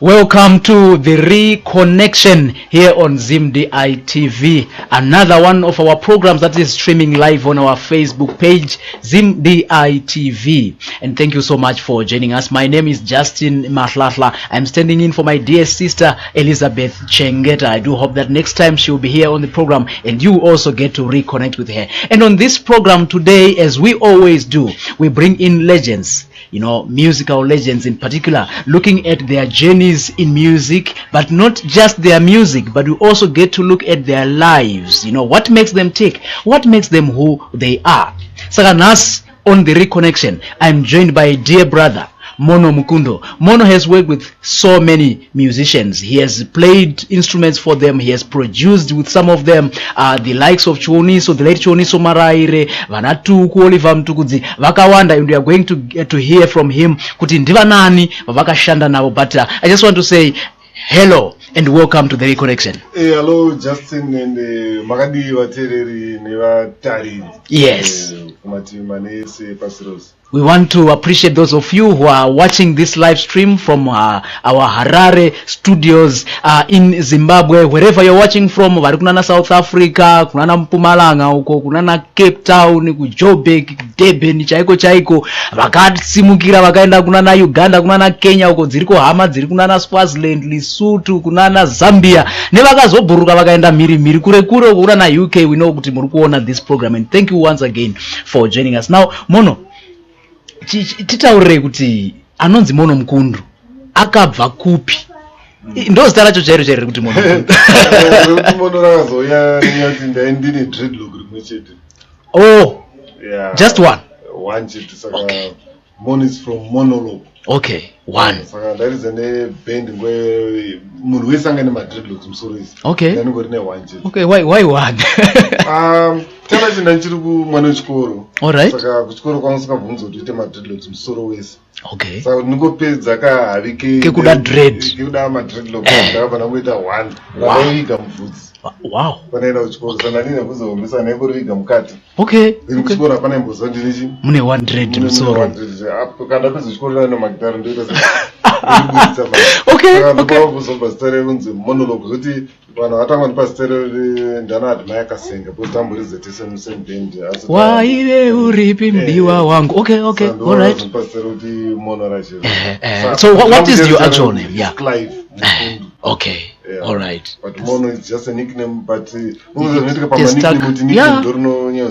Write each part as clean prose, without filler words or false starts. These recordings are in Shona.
Welcome to the Reconnection here on Zimdi TV, another one of our programs that is streaming live on our Facebook page, Zimdi TV. And thank you so much for joining us. My name is Justin Mahlatla. I'm standing in for my dear sister Elizabeth Chengeta. I do hope that next time she will be here on the program and you also get to reconnect with her. And on this program today, as we always do, we bring in legends, musical legends in particular, looking at their journeys in music, but not just their music, but we also get to look at their lives. What makes them tick, what makes them who they are. Saganas on the Reconnection, I'm joined by a dear brother, Mono Mukundo. Mono has worked with so many musicians. He has played instruments for them. He has produced with some of them, the likes of Chioniso, the late Chioniso Maraire, Vanatuku, Oliver Mtukudzi, Vakawanda, and we are going to get to hear from him. Kuti ndivanani, vakashanda navo. But I just want to say hello and welcome to the Reconnection. Hey, hello, Justin and Magadi Watereri Neva Tari. Yes. Pasiros. We want to appreciate those of you who are watching this live stream from our Harare studios in Zimbabwe, wherever you're watching from. Kunana South Africa, kunana Mpumalanga uko, kunana Cape Town, Joburg, Durban, chaiko vakasimukira vakaenda kunana Uganda, kunana Kenya uko, dziriko hama dziri kunana Swaziland, Lesotho, kunana Zambia, nevakazobhuruka vakaenda mhiri kure kunana UK. We know kuti muri kuona this program, and thank you once again for joining us. Now Mono, titaurire kuti anonzi Mono Mukundu akabva kupi? Ndo zita racho chairo kuti Mono Mukundu. Mono rakazoya nyati ndaindine dreadlock rimwechete. Oh, yeah, just one chete. Saka okay. Mono is from monologue. Okay, one. Saka that is a band where munhu wese anga nemadreadlocks musoro isi. Okay. Ndanongori ne chete. Okay, why one? Tana chinhu chiri kumwana wechikoro. All right. Saka kuchikoro kwanosakabvunza kuti uite madreadlocks musoro wese. Okay. Saka ndingopedza kahavike kekuda dread. Kekuda madreadlocks ndakabva kuita one. Ndaiviga mubvudzi. Wow. Panaenda kuchikoro sana nini kuzohombesa naikoriviga mukati. Okay. Kuchikoro hapana imbozwa ndinichi. Mune one dread musoro. Kana pedza kuchikoro naino magitara ndoita se. Okay. Saka kuzobva zita rekunzi monologue kuti vanhu vatanga ndipa zita ndana adima yakasenga potamburize tese musembend. Waive uripi mdiwa wangu. Okay. All right. So what is your actual name? Yeah. Clive. Okay. Yeah. All right. But Mono is just a nickname, but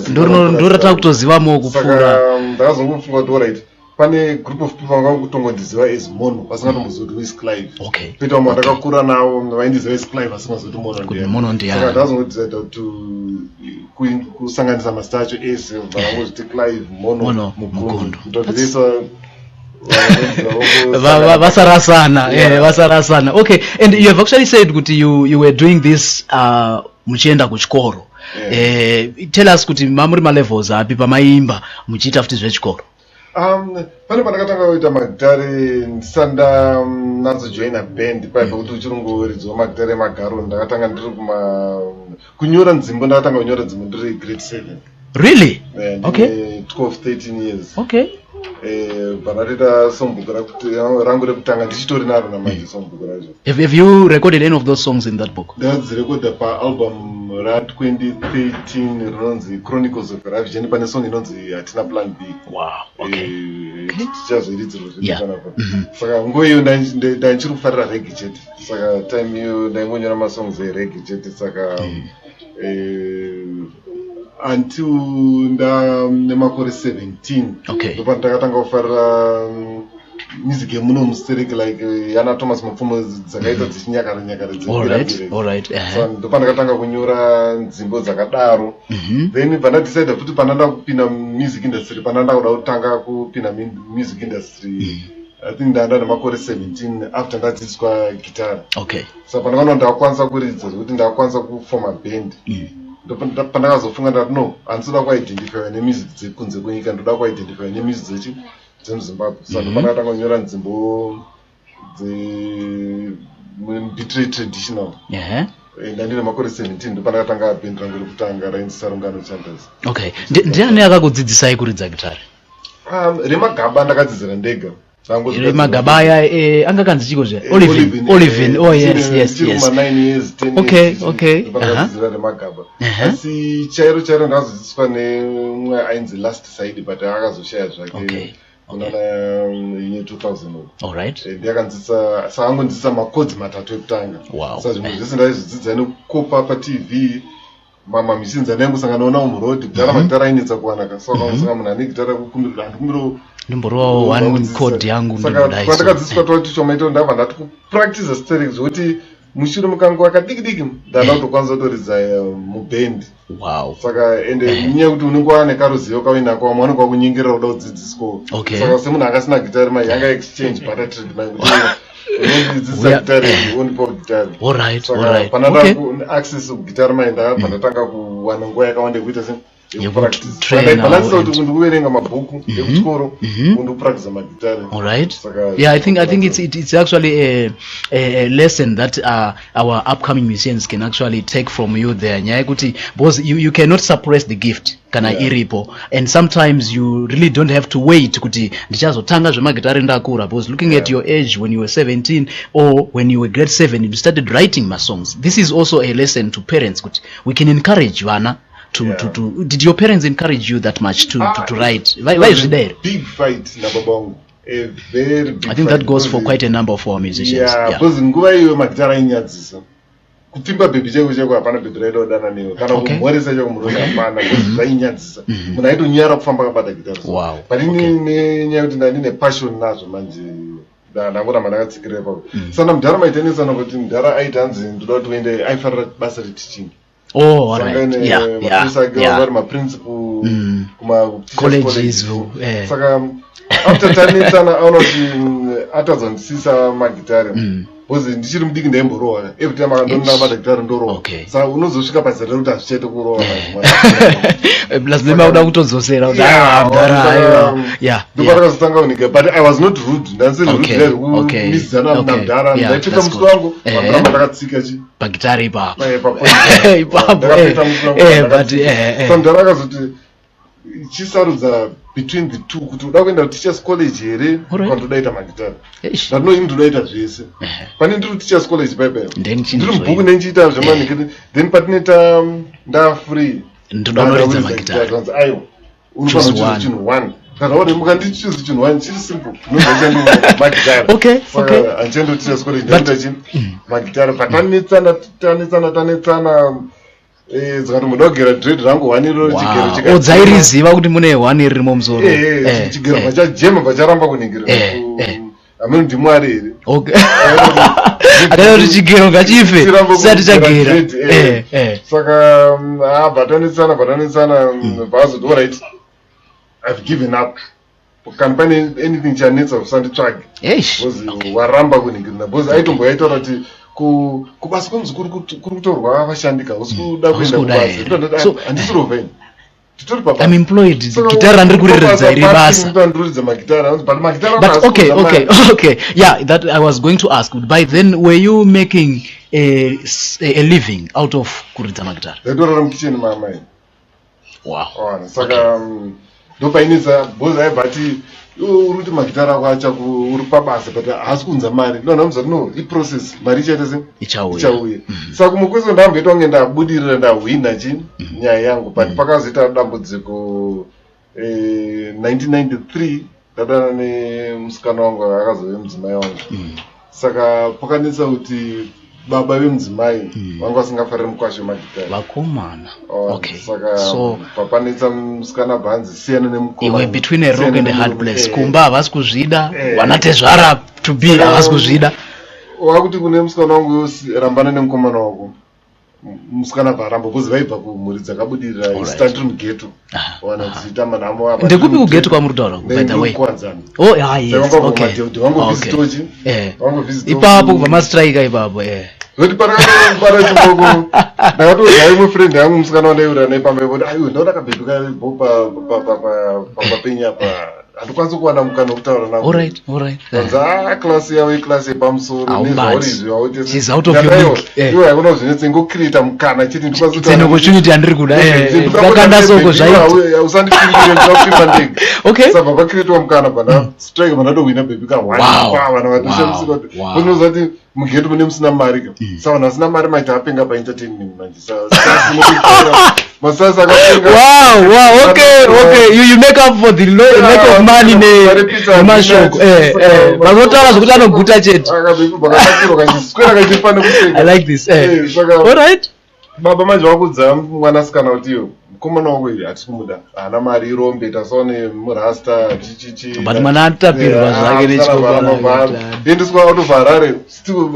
ndorata kutozivamo kupfuura. Ndakazongofunga kuti alright, pane group of people vangangotongodziziva as Mono vasingatomuzoti is Clive. Okay. Peter vamwe ndakakura nawo vaindiziva is Clive vasingaziva kuti Mono ndiani. Saka ndakazongodecide kuti kusanganisa mazita acho ese vanangozviti Clive, Mono Mukundu. Ndotodisa vasarasana. Okay, and you have actually said kuti you were doing this muchienda kuchikoro. Tell us kuti mamuri malevels api pamaimba muchiita futi zvechikoro. Pane pandakatanga kuita magitare ndisanda nazojoina band paibva kuti uchirongoridzwa magitare emagaro. Ndakatanga ndiri kunyora nzimbo. Ndakatanga kunyora nzimbo ndiri grade 7. Really? Okay. 12-13 years. Okay. Panatoita songbook rangu rekutanga ndichitori naro namanje songbook racho. Have you recorded any of those songs in that book? Ndakadzirekodha paalbum ra2013 rinonzi Chronicles of Ravisheni. Pane song inonzi Hatina Plan B. Wow. Okay. Tichazoiridzirwa zvepanapa. Saka nguva iyo ndandichiri kufarira regi chete. Saka time iyo ndaingonyora masongs eregi chete. Saka until nemakore 17. Okay. Ndopa ndakatanga kufarira music yemuno mustereki like yana Thomas Mapfumo dzakaita dzichinyakara All right. So ndopa ndakatanga kunyora nzimbo dzakadaro. Then pandadecide kuti pananda kupinda music industry, pananda kuda kutanga kupinda music industry, I think ndanda nemakore 17 after ndadzidziswa guitar. Okay. So pandakano ndakwanisa kuridza kuti ndakwanisa kufoma band. Pandakazofunga ndati no, handisida kuidentify nemusic dzekunze kwenyika, ndoda kuidentify nemusic dzemuZimbabwe. So ndopandakatanga kunyora nzimbo dze traditional. Ndandine makore 17 ndopandakatanga band rangu rekutanga rainzi Sarungano Chambers. Okay. Ndiani akakudzidzisai kuridza gitari? Remagaba ndakadzidzira ndega. magabaya angakanzi chiko zve Olivin. Oh yes. ma 9 years 10 Okay. ndakadzira remagaba asi chairo ndazodzidziswa nemumwe ainzi last side but akazoshaya zvake kunana year 2000. Alright. Ndakandzisa saangondzisa makodzi matatu ekutanga. Saka zvimwe zvese ndaizodzidza nekukopa paTV. Mama mishinza ndangosangana naona muroad gitara magitara ainetsa kuwanaka. Saka unosanga munhu ane gitara kukumbira ndikumbiro ndimborowo one chord yangu ndinodai. Saka kwandakadziswa toti chomaito ndabva ndati kupractice stereo zvoti mushure mukango wakadiki ndanda kutokwanisa kutoridza muband. Saka ende nyaya kuti unenge wane karuzivo kawinako vamwe vanenge vakunyengera kuda kudzidziswa. Saka semunhu akasina gitari mai yanga exchange pata treatment. Alright. Panada access guitar mai ndabva ndatanga kuwana nguva yakawanda yekuita sei balance kuti kundokuverenga mabhuku ekuchikoro kundopractice magitari. Alright. Yeah, I think it's actually a lesson that our upcoming musicians can actually take from you there. Nyaya kuti because you cannot suppress the gift kana iripo, and sometimes you really don't have to wait kuti ndichazotanga zvemagitari ndakura, because looking at your age when you were 17 or when you were grade 7 you started writing my songs. This is also a lesson to parents kuti we can encourage vana to did your parents encourage you that much to write? Why is there big fight na babangu? A very big I think that goes for quite a number of our musicians. Because nguva iyo magitara inyadzisa kutimba bhebi cheko hapana bhebi raida kudana newe kana kumhoresa cheko munhu hapana zvainyadzisa munhu aitonyara kufamba akabata gitara. But nenyaya yekuti ndandine passion nazvo manje ndangoramba ndakatsikira ipapo. Saka mudhara maitenetsana kuti mudhara aiti hanzi ndoda kuti uende aifarira basa reteaching. Vari maprinciple kumacolleges. Saka after tanetsana aona kuti atazondisisa magitari because ndichiri mudiki ndaimborowa every time akandonona magitari ndorowa. Saka unozosvika pazera rekuti hazvichaite kurowa lazima uda kutodzosera ndopatakazotanga kunika, but I was not rude. Ndasiri rude there kumisidzana namudhara ndaipeta musi wangu vandaramba ndakatsika pagitari ipapo. Saka mudhara akazoti chisarudza between the two kuti uda kuenda kuteachers college here kana udaita magitari. Ndino ini ndodaita zvese. Pane ndiri teachers college baibai ndiri mubhuku ndenchiita zvemanikiti, then patinoita ndafree ndonoridza magitari. Aiwa unofanira chinhu one kana uri mukandichoose chinhu one chiri simple ndozoita magitari. Saka handichaenda teachers college ndaita chinhu magitari. Patanetsana dzikati muda kugera dread rangu waniro chigero dzairiziva kuti mune one rimo musoro. Chigero vachajema vacharamba kuningira amene ndi mwari here. Adaona kuti chigero ngachife sati chagera. Saka batanetsana bhazoto alright I've given up. Kana pane anything chanetsa usanditsvage because waramba kuningira, because aitomboyaitaura kuti kubasa kwemuzi kuri kutorwa vashandika usi kuda kuenda kubasa. Handisi roveni I'm employed. Gitara andiri kuriridza iri basa. But okay. Yeah, that I was going to ask. By then, were you making a living out of kuridza magitara? Ndaitora mukitchen mamai. Saka ndopainetsa because aibati uruti magitara ako acha uri pabasa but haasi kunza mari. No, iprocess mari ichaita se ichauya. Saka mukwezo ndamboita kunge ndabudirira ndahwina nyaya yangu, but pakazoita dambudziko 1993 ndadana nemusikana wangu akazove mudzimai wangu. Saka pakanetsa kuti baba vemudzimai vanga vasingafariri mukwasha wemagitari vakomana. Saka papanetsa musikana bhanzi siyana nemukomana. Iwe between a rock and a hard place. Kumba havasi kuzvida, vanatezvara to be havasi kuzvida. Wakuti kune musikana wangu rambana nemukomana wako, musikana bharamba because vaibva kumhuri dzakabudirira start mugeto. Wana dziita manhamo apa. Ndekupi kugeto kwamuri taura by the way? Yes. Ipapo kubva mastrike ipapo. Zoti para chiboko ndakatozai mufriend yangu musikana wandaira naye pamba kuti aiwe ndoda kabheduka papa penya pa handikwanisi kuwana mukana wekutaura navo. Alright. Kanza klasi yavo iklasi yepamusoro She's out of your league. iwo haikona zvinetsa ingocreata mukana chiti it's an opportunity handiri kuda ndakanda soko zvaita usandipindire ndinopfimba ndege. Okay. Saka pakreatwa mukana bana strike vanadowina baby ka vana vatoshamisa kuti unoziva kuti mugeto mune musina mari ka saka vanhu vasina mari maiti apenga paentertainment manje masasa akapenga. Wow, okay, you make up for the lack of money nemashoko vanotaura zvokuti anoguta chete. I like this. Alright. Baba manje vakudza mwanasikana kuti iyo mukomana wangu iyi hatisi kumuda haana mari irombe tasaone murasta chichichi but mwana atapirwa zvake nechikoendeswa out of Harare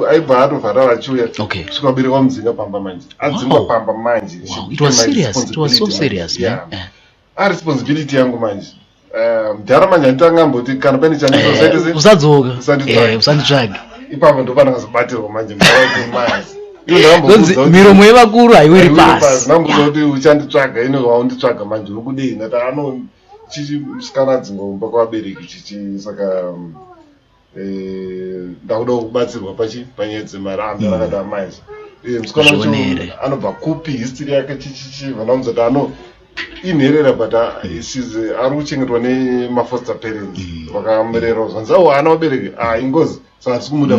aibva out of Harare achiuya kusvika mubereka mudzinga pamba manje adzingwa pamba manje. It was so serious. Responsibility yangu manje mudhara manje anditanga ngamboti kana pane chandizosaitese usadzoka usanditsvage ipapo ndopandakazobatirwa manje manje miromo yevakuru haiwiri pasi. Nambuza kuti uchanditsvaga ine waunditsvaga manje uri kudei nati ano chichi musikana adzingomba kwavabereki chichi saka ndakuda kubatsirwa panyaya dzemari andarakada manje musikana wacho anobva kupi history yake chichichi vanamudzati ano inherera but ari kuchengetwa nemafoster parents vakamerera zvanzawo haana vabereki ingozi saka hatisi kumuda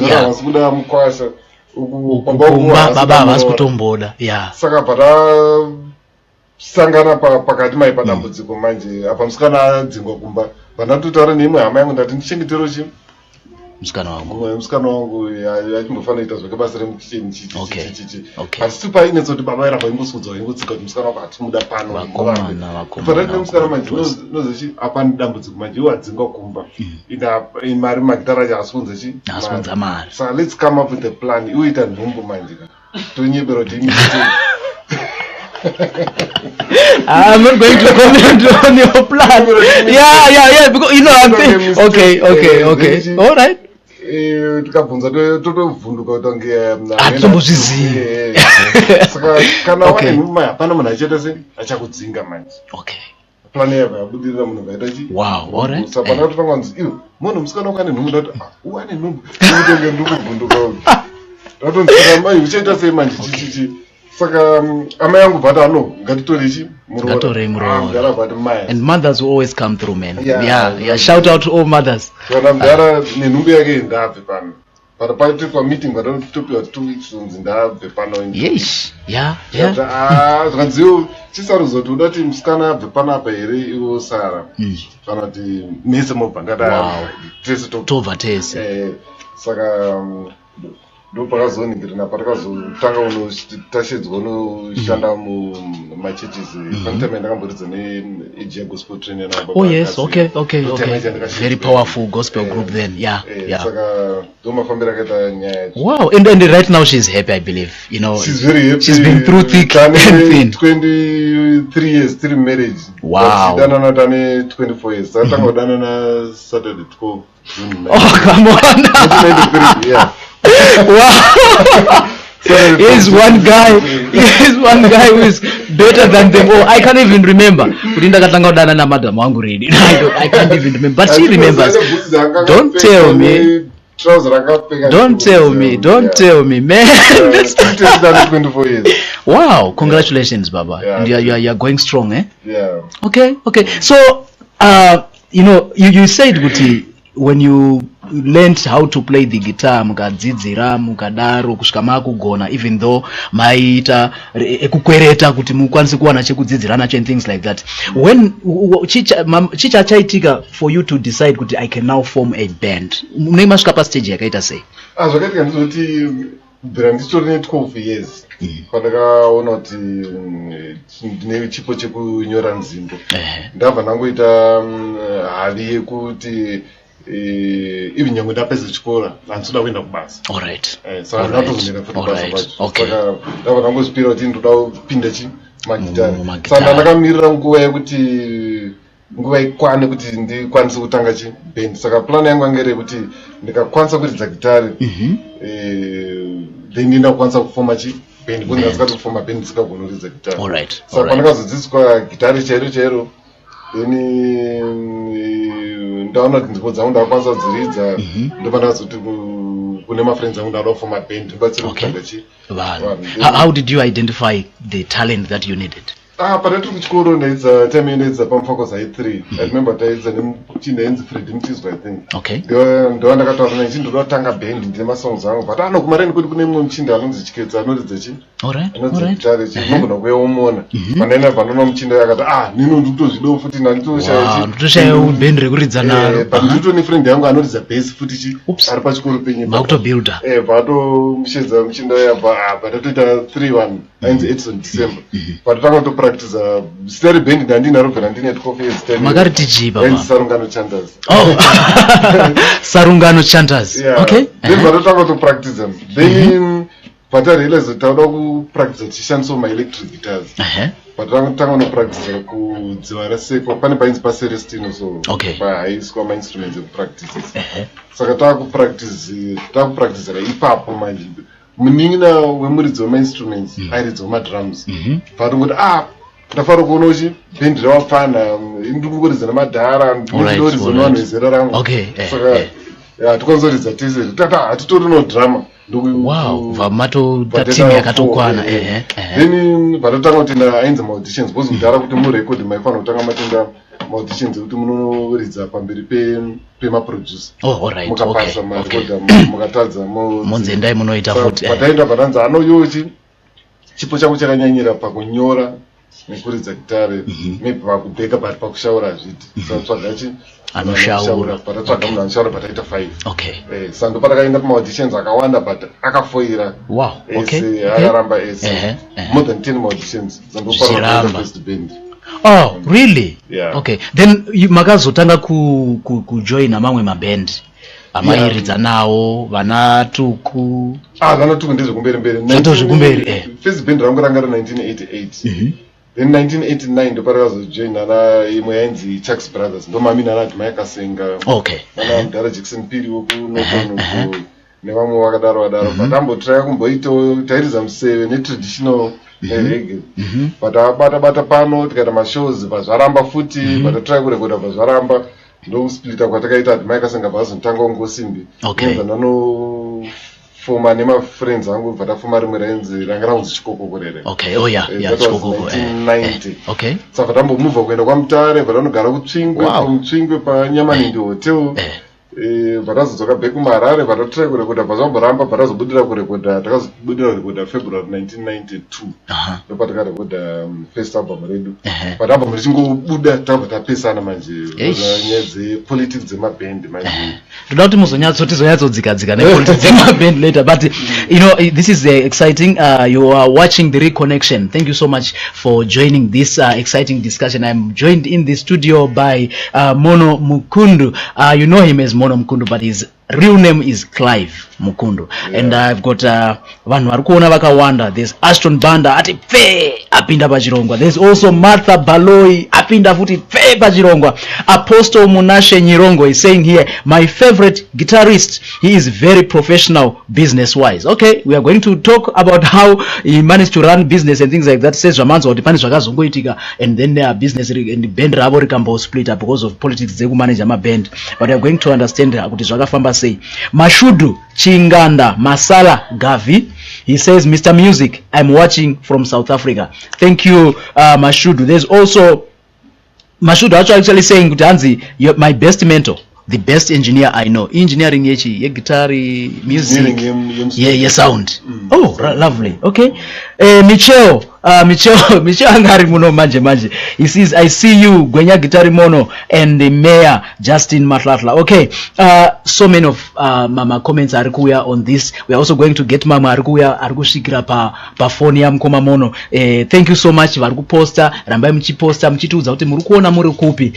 havasi kuda mukwasha baba havasi kutomboda. Saka patasangana pakati mai padambudziko manje apa musikana adzingwa kumba vandatotaura neimwe hama yangu ndati ndichengetero chi musikana wangu achimbofanira kuita zvake basa remukicheni chichichichi asi painetsa kuti baba iramba ingosudza ingotsika kuti musikana wako hatimuda pano patati nemusikana manje nozechi apani dambudziko manje iwo adzingwa kumba mari magitara acho hasi kunze chi mari. Saka let's come up with a plan iwo ita nhumbu manje tonyebera kuti I'm not going to comment on your plan. Yeah, because you know I'm saying okay. All right. Tikabvunza totovhunduka kutonge atombozvizivi. Saka kana wane nhumbu hapana munhu achetese achakudzinga manje. Plan yava yabudirira munhu vaita chi. Wow, all right. Saka pana kutotanga kunzi iwe munhu musikana wakane nhumbu ndati uwane nhumbu kutonge ndikubvunduka ndatonzira mai uchaita sei manje chichichi. Saka ama yangu bhata ano ngatitorechi murogara bhati mai and mothers will always come through, man. Yeah, shout out to all mothers. Kana mudhara nenhumbu yake ndabve pano but paitwa meeting vatatopiwa 2 weeks unzi ndabve pano. Yes. Zvakanziwo chisarudza kuti udati musikana abve panapa here iwo sara kana kuti mese mobva ndada tese tobva tese. Saka ndopakazoningirana patakazotanga unotashidzwa unoshanda mumacheches panetime ndakamboridza neAsia Gospel Trainer namba. Oh yes, okay. Very powerful gospel group then. Yeah. Saka ndomafambira akaita nyaya. Wow, and right now she's happy, I believe. You know, she's very happy. She's been through thick and thin. 23 years, 3 marriage. Wow. Danana tane 24 years. Satanga danana Saturday 12 June. Oh, come on. Yeah. Wow. Here's one guy who is better than them all. I can't even remember. Ndakatanga kudana na madam wangu ready. I can't even remember. But she remembers. Don't tell me. Don't tell me, man. That's 24 years. Wow, congratulations, Baba. And you're going strong, eh? Yeah. Okay. So, you said Guti, when you learned how to play the guitar, mukadzidzira mukadaro kusvika makugona, even though maita ekukwereta kuti mukwanise kuwana chekudzidzira nacho and things like that. When chicha chaitika for you to decide kuti I can now form a band, munenge masvika pastage yakaita sei? Zvakaitika ndizoti kubvira nditori ne12 years pandakaona kuti ndine chipo chekunyora nzimbo ndabva ndangoita havi yekuti even nyange ndapedza chikora handinoda kuenda kubasa. Saka ndinatozonera futi basa kwacho. Saka ndabva ndangozvipira kuti ndoda kupinda magitari. Saka ndakamirira nguva yekuti nguva ikwane kuti ndikwanise kutanga band. Saka plan yangu yanga iri kuti ndikakwanisa kuridza gitari then ndienda kukwanisa kufoma band kuti ndasingati kufoma band ndisingagona kuridza gitari. Saka pandakazodzidziswa gitari chairo then ndaona kuti nzvimbo dzangu ndakakwanisa kudziridza ndobva ndazoti kune mafriends angu ndada kufoma band ndibatsire kutsvaga chi vanhu. How did you identify the talent that you needed? Pana tiri kuchikoro ndaidza time ndaidza pamufakoza i3 I remember taidza nemuchindainzi Freedom Tizwa I think. Okay. Ndo ndakataura naye ndoda kutanga band ndine masongs angu but kumareni kwedu kune mumwe muchinda anonzi Chiketsa anoridza chi anonzi gitare chi nogona kuyaomona panaina panoona muchinda yakati nino ndikutozvidawo futi nditoshaya band rekuridza naro but ndito ne friend yangu anoridza bass futi chi ari pachikoro penye makutobuilda patomushedza muchinda yabva patatoita 3-1 ainzi Edson December patotanga to practice story band ndandinaro bva ndine coffee story makari tichipa Sarungano Chantas. Sarungano Chantas. Okay. Then patotanga to practice them. Then pata realize tauda ku practice tishandisa my electric guitars. Patotanga no practice ku dzivara seko pane painzi pa Celestino so pa high school my instruments of practices. Saka taku practice ra ipapo manje. Muningina wemuridzi wema instruments airidzi wema drums. Patongoti ndafara kuona uchi band rawafana ndikuridza nemadhara ndikuridza nevanhu vezera rangu saka tikonzoridza tese tata hatitori no drama vamatotatimi yakatokwana then patotanga kutenda ainzi maauditions because kudhara kuti murekodi maifanira kutanga matenda maauditions ekuti munoridza pamberi pemaproducer mukapasa marekodha mukatadza monzendai munoita futi pataenda patanzi anoyochi chipo changu chakanyanyira pakunyora nekuridza gitare maybe pakubheka but pakushaura zviti satsvagachi anoshaura patatsvaga munhu anoshaura pataita 5 saka ndopatakaenda pamaauditions akawanda but akafoira akaramba ese more than 10 auditions zandoparwa first band. Oh really? Okay, then makazotanga kujoina mamwe maband amairidza nawo vanatuku vanatuku ndezvekumberi first band rangu ranga 1988 then 1989 ndopatakazojoina na imwe yainzi Chucks Brothers ndomami nanati mayakasenga nana mudhara Jackson Piri wokunokono nevamwe vakadaro but ambotraya kumboito tairidza museve netraditional reggae but abata pano tikaita mashows pazvaramba futi patatraya kurekoda pazvaramba ndokusplita kwatakaita ati mayakasenga bhazonotanga ungosimbi foma nemafriends angu bva tafoma rimwe rainzi ranga raunzi Chikokoko rere Chikokoko 1990 saka tambomuvha kuenda kwaMutare bva tanogara kuTsvingwe paNyamanindi hotel bva tazodzoka back kuMarare bva tatrai kurekoda pazvamboramba bva tazobudira kurekoda takazobudira kurekoda February 1992 ndopa takarekoda first album redu but album richingobuda tabva tapesana manje nyaya dzepolitics dzemaband manje ndoda kuti muzonyatsodzikadzika nepolitics dzemaband later but you know this is exciting. You are watching the Reconnection. Thank you so much for joining this exciting discussion. I'm joined in the studio by Mono Mukundu. You know him as Mono Mukundu, but his real name is Clive Mukundu. And I've got vanhu vari kuona vakawanda. There's Ashton Banda ati pfe apinda pachirongwa. There's also Martha Baloi apinda futi pfe pachirongwa. Apostle Munashe Nyirongo is saying here, my favorite guitarist. He is very professional business wise. Okay, we are going to talk about how he managed to run business and things like that. Says Ramanzo kuti pane zvakazongoitika and then their business and the band ravo rikambo split up because of politics dzekumanage ma band. But we are going to understand kuti zvakafamba sei. Mashudu Chinganda Masala Gavi, he says, Mr. Music, I'm watching from South Africa. Thank you, Mashudu. There's also Mashudu actually saying kuti Hanzi, you're my best mentor, the best engineer I know. Engineering yechi, guitar, music, sound. Oh, lovely. Okay. Michel angari muno manje. He says, I see you, Gwenya Gitari Mono, and the mayor, Justin Matlatla. Okay. So many of mama comments are kuya on this. We are also going to get mama arikuya arikushikira pa phone ya mkoma Mono. Thank you so much. Variku poster, rambai mchiposter, mchituza kuti muri kuona muri kupi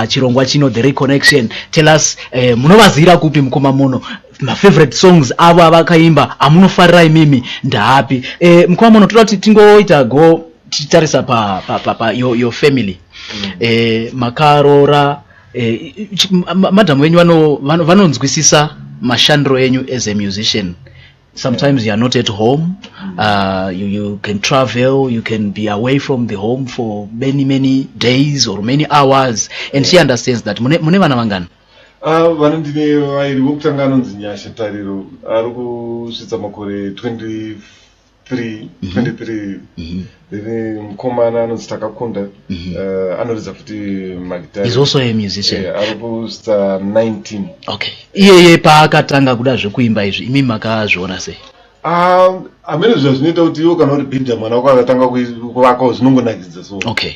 chirongwa chino the Reconnection. Tell us munovazira kupi mkoma Mono. My favorite songs ava vakaimba amunofarira mimi ndapi mkoma Mono toda kuti tingoita go titarisa pa your family makarora madam wenyu vanonzwisisa mashandro enyu as a musician Sometimes you are not at home. You can travel. You can be away from the home for many days or many hours, and she understands that. Mune vana vangani? Vana ndine vairi vokutanga anonzi Nyasha Tariro ari kusvitsa makore 23. Then mukomana anonzi Takakunda anoridza futi magitari. He's also a musician. Ari kusvitsa 19. Okay. Iyeye paakatanga kuda zvekuimba izvi imi makazviona sei? Amene zvinoita kuti iwo kana uri bhinda mwana wako akatanga kuvakawo zvinongonakidza so. Okay.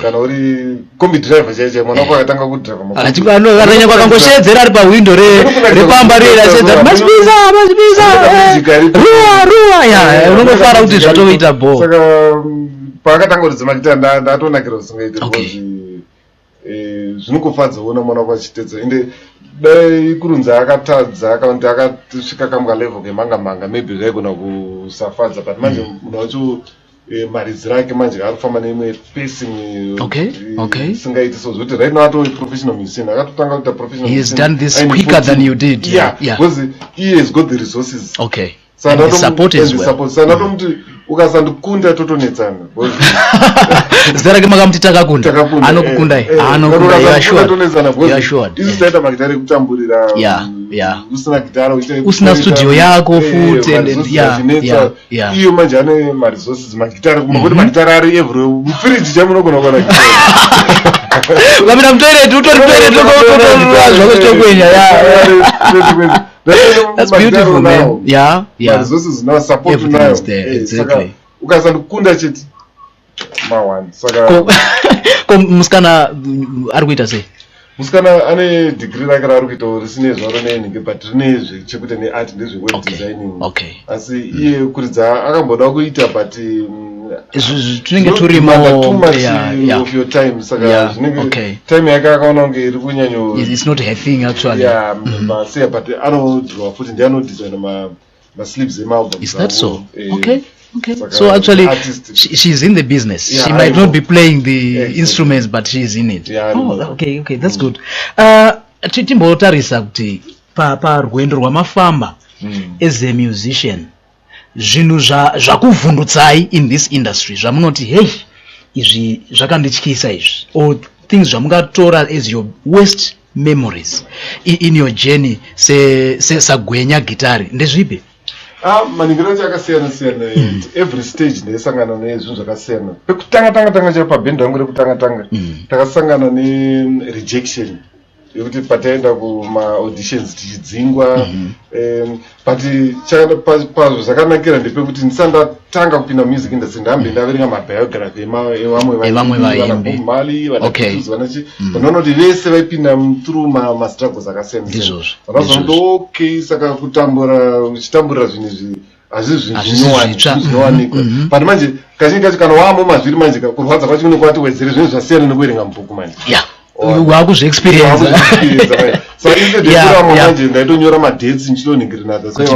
Kana uri combi driver chaiche mwana wako akatanga kudriver makombi. Achikanokaranya kwakangoshedzera ari pahwindo repamba riri achedza machibiza ruwa ya unongofara kuti zvatoita bo. Saka paakatanga kuridza magitari ndatonakira usingaite because zvinokufadza kuona mwana wako achitedza ende dai kurunza akatadza akaunti akasvika kamwe level kemanga maybe zvaigona kusafadza but manje munhu wacho maridzi rake manje ari kufamba neimwe pacing isingaiti so zvoti right now atove professional musician akatotanga kuita professional he has done this quicker than you did. Yeah. Because he has got the resources. Okay. And the support as well. So ndatomti ukasandikunda totonetsana. Zera rake makamuti Takakunda anokukunda anokukunda you are sure. This is magitari kutamburira. Yeah. Usina gitara usina studio yako futhi and yeah. Iyo manje ane ma resources magitari kumagoti magitari ari every fridge jamunogona kuona gitari. Lamina mtoilet utori zvakwenya That's beautiful, man. Yeah. Resources now support now. Exactly. Ukasandikunda cheti mawani. Saka musikana ari kuita sei? Musikana ane degree rake raari kuita risine zvaro nenenge but rine zvechekuita neart ndezve-web designing. Asi iye kuridza akamboda kuita but tunenge turimo too much of your time. Saka zvinenge time yake akaona kunge iri kunyanyo. It's not her thing actually. Yeah, but anodhirowa futi ndiye anodesigna ma-sleeves ema-albums. Is that so? Okay. So actually, she's in the business. She might not be playing the instruments, but she's in it. Okay. That's good. Timbotarisa kuti parwendo rwamafamba as a musician, zvinhu zvakuvhundutsai in this industry. Zvamunoti, hey, izvi zvakandityisa izvi, or things zvamungatora as your worst memories in your journey. Sagwenya gitari ndezvipi? Maningiro acho akasiyana every stage ndaisangana nezvinhu zvakasiyana. Pekutanga chaipo pabhendi rangu rekutanga takasangana nerejection yekuti pataenda kuma-auditions tichidzingwa but pazvo zvakanakira ndepekuti ndisandatanga kupinda music industry ndambe ndaverenga mabiography evamwe vaimbi Mali vanakutuzi vanachi vanoona kuti vese vaipinda through ma-struggles akasiyana vanazondookay saka uchitamburira zvinhu izvi hazvisi zvinhu zvinowanikwa but manje kazhinji kacho kana wamo mazviri manje kurwadza kwacho kunokwati wedzere zvinhu zvasiyana nekuverenga mubhuku manje wakuzviexperience. Saka ine dekuramo manje ndaitonyora madates ndichitonhingirinadzo that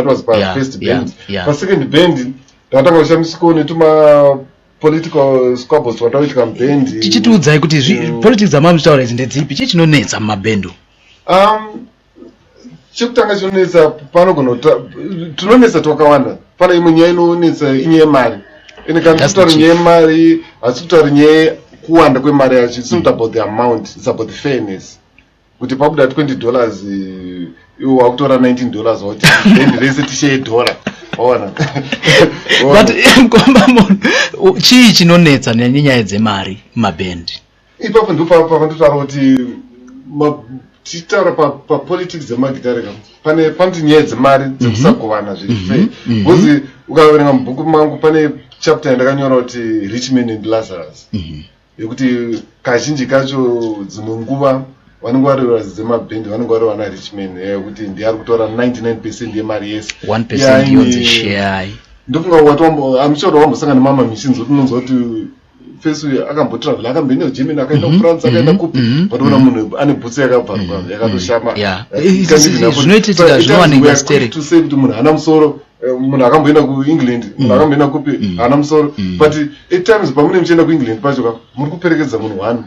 was pa first band. Pa second band ndatanga kushamisikawo netuma political squabbles twatauitika mubhendi. Tichitiudzai kuti politics dzamamuchitaura idzi ndedzipi? chii chinonetsa mumabhendu? Chekutanga chinonetsa panogona tinonetsa twakawanda. Pana imwe nyaya inonetsa inyaya yemari. Ine kana kutaura nyaya yemari hasi kutaura nyaya kuwanda kwemari yacho. It's not about the amount, it's about the fairness. Kuti pabuda $20 iwo wakutora $19 wati bhendi rese tishare $1. Ona. But chii chinonetsa nenyaya dzemari mumabhendi? Ipapo ndipo pakandotaura kuti tichitaura papolitics dzemagitari panoti nyaya dzemari dzekusagovana zviri fair. Because ukaverenga mubhuku mangu pane chapter yandakanyora kuti rich men and Lazarus yekuti kazhinji kacho dzimwe nguva vanenge vari varidzi dzemabhendi vanenge vari vana rich men yekuti ndiye ari kutora 99% yemari yese 1% yonzi share. Ndofunga wati amuchoro wambosangana nemama machines kuti unonzwa kuti first akambotravel akamboenda kuGermany akaenda kuFrance akaenda kupi patoona munhu ane bhutsi yakabvaruka yakatoshama. Zvinoitika zvinowanika stereo to say kuti munhu hana musoro. Munhu akamboenda kuEngland munhu akamboenda kupi hana musoro but at times pamune muchienda kuEngland pacho muri kuperekedza munhu one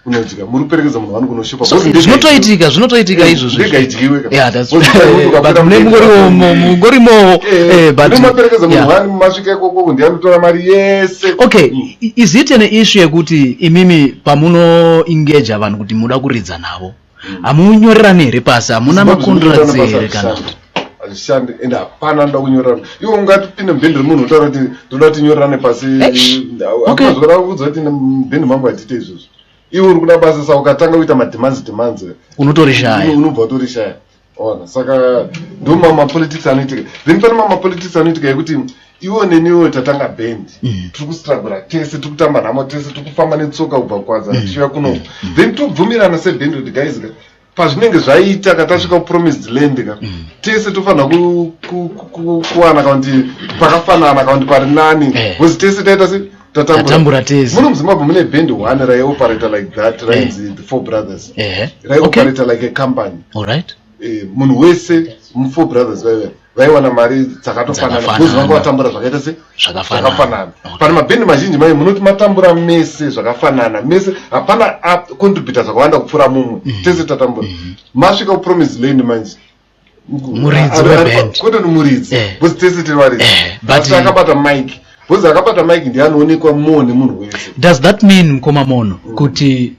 unodya muri kuperekedza munhu wanu kunoshupa zvinotoitika izvozvo ndega idyiwe mungorimo maperekedza munhu wanu masvika ikoko ndiye anotora mari yese. Okay, is it an issue yekuti imimi pamuno engage vanhu kuti muda kuridza navo hamunyorerani here pasi, hamuna makontracts here kana hazvishandi ende hapana ndoda kunyorerana. iwo ungatipinde mubhendi remunhu utaura kuti ndoda kuti tinyorerane pasi, akuzvora kudza kuti mubhendi mangu hatite izvozvo. iwe uri kuda basa sa ukatanga kuita mademands unotorishaya, unobva utorishaya. ona saka ndo mamapolitics anoitika. Then pane mamapolitics anoitika yekuti iwo neniwo tatanga bhendi tiri kustragura tese, tiri kutamba nhamo tese, tiri kufamba netsoka kubva kwadza tichiuya kuno, then tobvumirana sebhendi kuti guys pazvinenge zvaita katasvika kupromised land ka tese tofanira kuwana kaunti pakafanana kaunti pari nani, because tese taita se tatambura tese. muno muzimbabwe mune bhendi one raioperate like that, rainzi the Four Brothers, raioperate like a company. Alright. Munhu wese mu4 brothers vaiwana mari dzakatofanana, because vanga vatambura zvakaita se zvakafanana. Pane mabhendi mazhinji mai munoti matambura mese zvakafanana, mese hapana contributor zvakawanda kupfuura mumwe, tese tatambura. Masvika kupromise land manje muridzi webhendi kwete nomuridzi, because tese tiri varidzi, asi akabata mike, because akabata mike ndiye anoonekwa more nemunhu wese. Does that mean koma mono kuti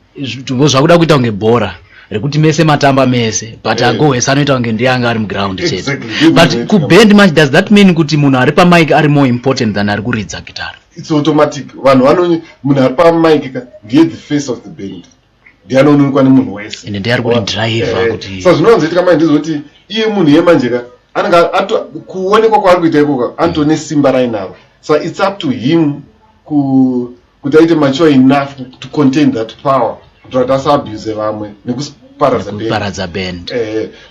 zvakuda kuita kunge bhora rekuti mese matamba mese but agohwesa anoita kunge ndiye anga ari muground chete, but kubhendi manje does that mean kuti munhu ari pamike ari more important than ari kuridza gitara? It's automatic. Vanhu munhu ari pamike ndiye the face of the band, ndiye anoonekwa nemunhu wese ende ndiye ari kuti driver kuti saka zvinowanzoitika manje ndizoti iye munhu yemanje ka anenge kuonekwa kwaari kuita ikoko anotone simba rainaro, so it's up to him kuti aite mature enough to contain that power kuti asaabuse vamwe nekuparadza band.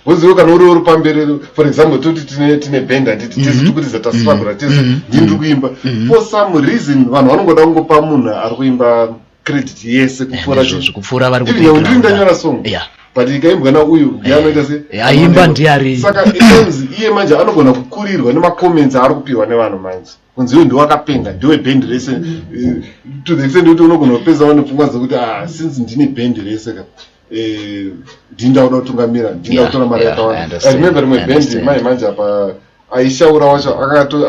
Wozivo kana uri pamberi, for example toti tine band handiti tese tikuridza tasifagura tese ndiri kuimba, for some reason vanhu vanongoda kungopa munhu ari kuimba credit yese kupfuura vari ndiri ndanyora song but ikaimbwa nauyu ndiye anoita se aimba ndiari. Saka iye manje anogona kukurirwa nemacomments aari kupiwa nevanhu manje kunzi iwo ndiwe akapenga ndiwe bhendi rese, to the extent kuti unogona kupedza wane pfungwa dzekuti since ndine bhendi rese ka ndindakuda kutungamira, ndinda kutora mari yakawanda. I remember rimwe bhendi mai manje apa aishaura wacho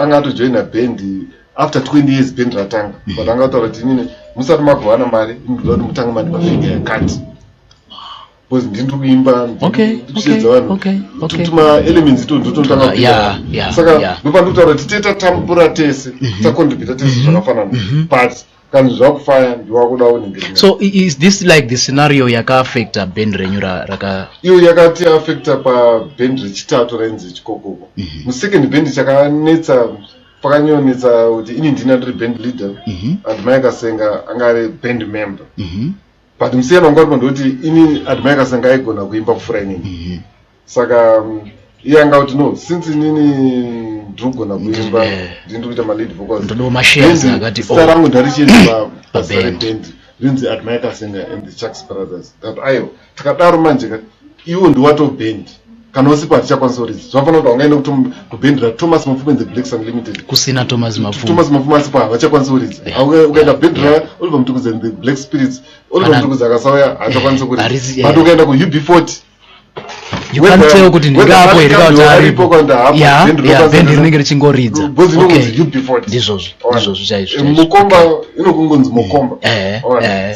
anga atojoina bhendi after 20 years bhendi ratanga, but anga ataura kuti inini musati magowana mari ndinoda kuti mutange mandi mavhiki yakati, because ndiri kuimba ndichiedza vanhu tuma elements ndototanga kuimba. Saka ndopandikutaura kuti tatambura tese tacontribute tese zvakafanana, but kana zvakufaya ndiwakudawo ningirira. So is this like the scenario yakaafecta band renyu raka iyo yakati afecta paband rechitatu rainzi chikokoko. Musecond band chakanetsa pakanyonetsa kuti ini ndina ndiri band leader and Mike Senga anga ari band member, but musiyana wanga uri ndoti ini and Mike Senga aigona kuimba kufura inini, saka iye anga kuti no, since inini ndinogona kuimba ndiri kuita malead vocals ndodo mashares akati star rangu ndarichiedza basa reband rinzi Mike Senga and the Chucks Brothers, that ayo takadaro manje iwo ndiwato band kana usiku hatichakwanisa kuridza. Zvinofanira kuti wangaenda kubhendi raThomas Mapfumo and the Blacks Unlimited kusina Thomas Mapfumo asipo havachakwanisa kuridza. Ukaenda bhendi raOliver Mtukudzi and the Black Spirits, Oliver Mtukudzi akasauya haachakwanisa kuridza, but ukaenda kuUB40 you can't tell kuti ndingapo here kuti aripo bhendi rinenge richingoridza ndizvozvo chaizvo mukomba inokungonzi mukomba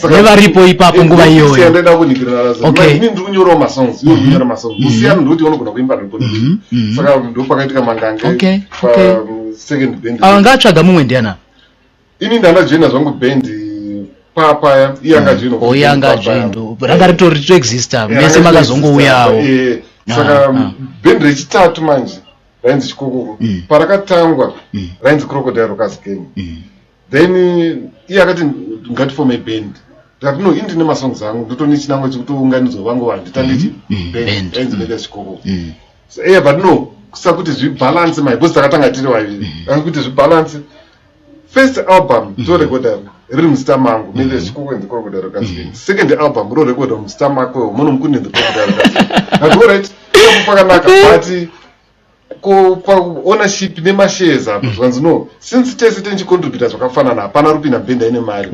nevaripo ipapo nguva iyoyo. Ndaenda kunikirana ini ndiri kunyorawo masongs, iwo kunyora masongs musiyana ndokuti unogona kuimba record, saka ndopakaitika mangange second band. Ngatsvaga mumwe ndiana ini ndandajoina zvangu bhendi papaya iye angajoino ranga ritori ritoexista mese makazongouyawo. Saka bhendi rechitatu manje rainzi chikokoko parakatangwa rainzi Crocodile Rockers Gang, then iye akati ngatifome band, ndikati no ini ndine masongs angu ndotone chinangwa chekutounganidzwa vangu vanhu nditandichi band rainzi bhendi rechikokoko. But no sakuti zvibalance my because takatanga tiri vaviri kuti zvibalance. First album torekoda riri mustar mangu mende chikoko and the Crocodile Rockers Gang, second album rorekoda mustar mako Mono Zvinonzi and the Crocodile Rockers Gang. Alright, pakanaka but ownership nemashares apo zvanzi no since tese tenchicontributa zvakafanana hapana rupinda bhendi aine mari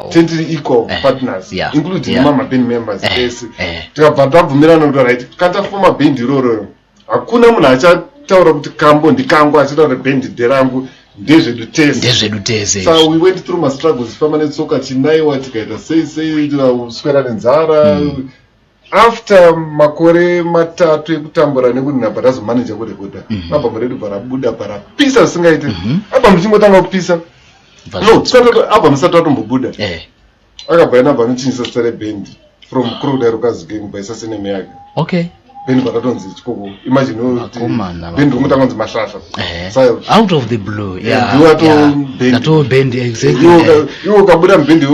tentiri equal partners including mamaband members ese tikabva tabvumirana kuti right katafoma bhendi iroro hakuna munhu achataura kuti kambo ndikangu achitaura bhendi nderangu ndezvedu tese so we went through my struggles famba netsoka chinaiwa tikaita sei uswera nenzara after makore 3 ekutambura nekuti nabva tazomaneja kurekoda album redu barabuda barapisa zvisingaiti album ichingotanga kupisa album isati atombobuda akabva inabva anochinyisa zita reband from crowd rukazigeng baisa seneme yake band vakatonzi chikoko imagine band ringotanga kunzi mahlahla out of the blue ndiwato band exactly iwo ukabuda mubhendi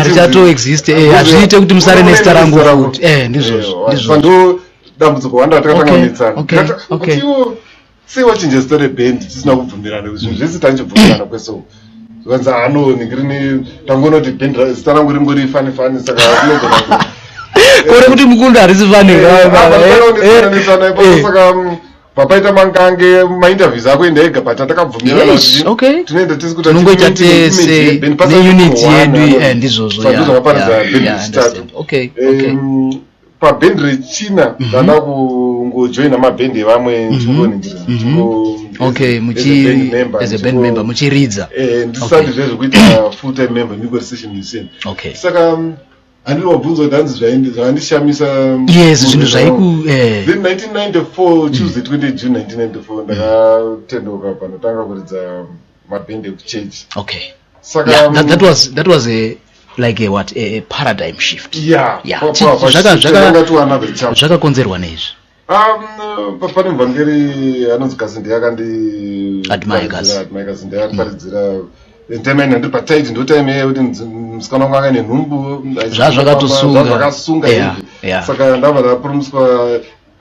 richato exist hazviite kuti musare nezita rangu futi ndizvo ndo dambudziko wanda takatanga kunetsana kuti iwo sei wachinja zita rebhendi tisina kubvumirana zvinhu zvese tanchibvumirana kweso zvanzi ningiri tangoona kuti bhendi zita rangu ringori fani saka inogona kore kuti mukunda harisi saka papaita mangange mainterviews ako indega but atakabvumirana tinoenda tisi kuti tinongoita tese neunity yedu ndizvozvo zvakaparidza bhendi rechitatu pabhendi rechina ndada kungojoina mabhendi evamwe as a band member muchiridza ndisati zvezvekuita full time member ndingo session musician saka handiri wabvunza kuti hanzi zvandishamisa zvinhu zvaiku then 1994 Tuesday 20 June 1994 ndakatendoka panotanga kuridza mabhendi ekuchechi saka that was a paradigm shift zvakakonzerwa neizvi pane muvhangeri anonzi kasindi yakandikasindi yakaparidzira ntemaini handiri pataiti ndo time yeye kuti musikana wangu anga nenhumbu zvakasunga saka ndabva ndapromiswa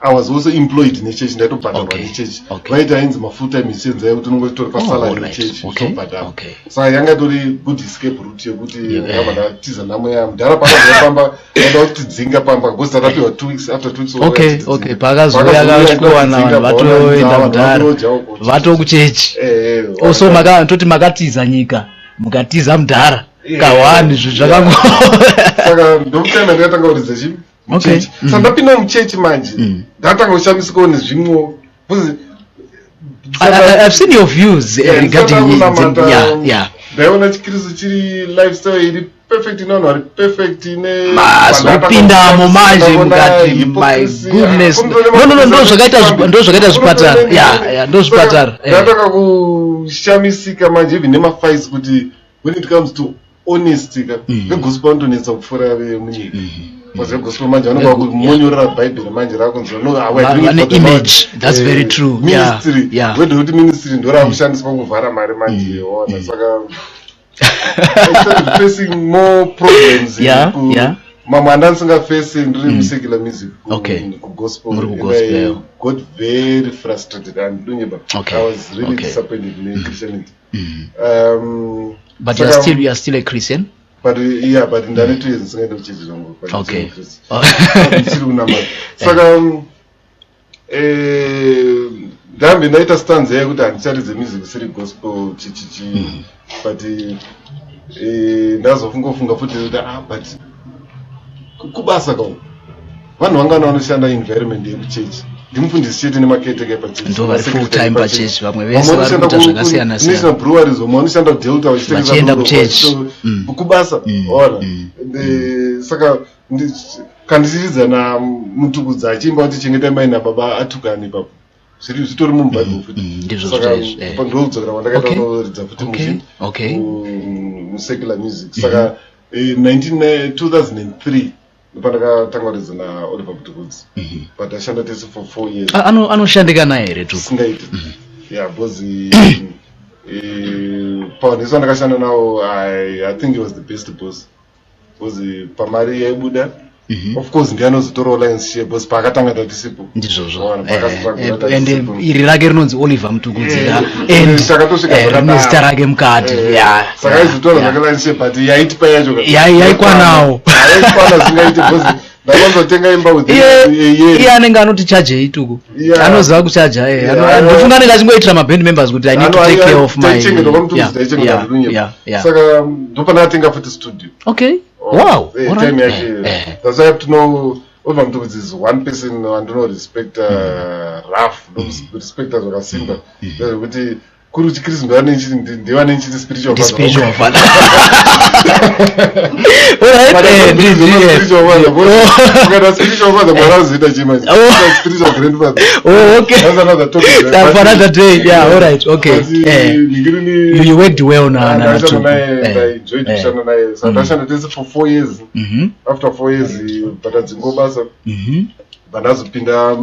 I was also employed nechechi ndaitobhadharwa nechechi vaita ainzi mafull time musicians aiva kuti unongotori pasalary nechechi zobhadharwa saka yanga itori good escape route yekuti ndabva ndatiza nhamo yamo ndara pakazopamba aida kutidzinga pamba because tatapiwa 2 weeks after 2 weeks pakazouya kasvikowana vanhu vatoenda mudhara vatokuchechi also toti makatiza nyika mukatiza mudhara kawani zvinhu zvakango saka ndokutema ndakatanga kuridza chii muchechi saka ndapinda muchechi manje ndatanga kushamisikawo nezvimwewo I've seen your views regarding ndaiona chikristu chiri lifestyle iri perfect inonhu ari perfect ine masopindamo manje mukati my goodness ndo zvakaita zvipatara ndo zvipatara ndatanga kushamisika manje even nemafights kuti when it comes to honesty vegospel vanotonetsa kupfuura vemunyika gospel manje vanobva kumonyorera bhaibheri manje rakunzwa vane image that's very true ministry wede kuti ministry ndo rakushandiswa kuvhara mari manje ona saka facing more problems mamwe andandisingafesi ndiri musecular music kugospel got very frustrated and dunyeba I was really disappointed in Christianity but you are still a Christian but ndane 2 years ndisingaenda kuchechi zvangu ndichiri kunamata saka ndambe ndaita stanza yekuti handicharidze music siri gospel chichichi but ndazofungofunga futi kuti but kubasa kwavo vanhu vangana vanoshanda environment yekuchechi ndimufundisi chete nemaketeke pachechi vamwe vese vari kuita zvakasiyana national breweries vamwe vanoshanda delta vachienda kuchechi kubasa ona saka kandichiridza namutukudza achiimba kuti chengetai mai nababa atukani ipapo zvitori mubhaibheri futi saka ndokudzokera kwandakaita kunoridza futi musecular music saka 2003 pandakatanga kuridza naoliver butukudzi but ashanda tese for 4 years anoshandika naye here tu singaiti because paonesi vandakashanda nawo I think he was the best boss because pamari yaibuda of course ndiye anozotorawo lines share because paakatanga tatisipo ndizvozvo and iri rake rinonzi oliver mutukudzi rine zita rake mukati saka aizotora zvake lines share but yaitipa yacho yaikwanawo yaikwana zingaiti because ndakanzotenga imba kuti iye anenge anoti chaje ituku anoziva kuchaja ndofunga anenge achingoitira maband members kuti I need to take care of my saka ndopana atenga futi studio. Okay. Wow. Time yake. That's why I have to know over mtu kuti is one person and no respect rough, no respect zvakasimba. Kuti kuri chikristu ndivane nchiti spiritual father. Spiritual father. Spiritual father mwarauzita chima. Spiritual grandfather. Oh, okay. That's another topic. That's for another day. Yeah, all right. Okay. You went well now. I enjoyed kushanda naye. So ndashanda tese for 4 years. After 4 years patadzingo basa. Vandazopinda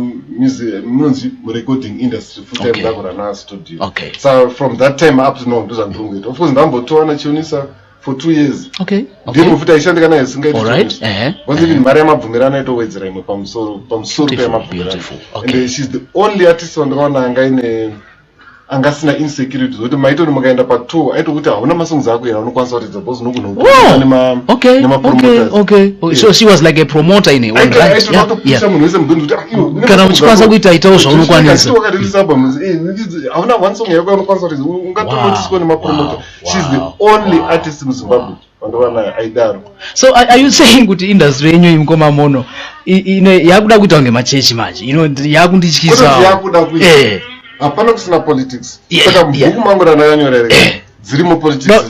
munonzi recording industry full time ndakurana studio. Okay. So from that time up to now ndozandurungeta. Of course ndambotoana chionisa for 2 years. Okay. Ndimo futa ishandika naye singaiti. All right. Was even mari yamabvumirana itowedzera imwe pamusoro peyamabvumirana. And she's the only artist wandakaona angasina insecurity zoti maitoni mukaenda patour aitokuti hauna masongs ako ena unokwanisa kuridza bcause okay. So she was like a promoter in it. Aitotapusha munhu wese mugoni kuti kana uchikwanisa kuita itawo zvaunokwanisa wakatiisa albums hauna one song yako unokwanisa kuridza ungatonotiswa nemapromoter. She's the only artist in Zimbabwe vandovana aidaro. So are you saying kuti industry yenyu imukoma Mono yakuda kuita kunge machechi manje yakundityisa yakuda kuita hapana kusina politics saka mbuku mangu randakanyorereka dzirimo politics.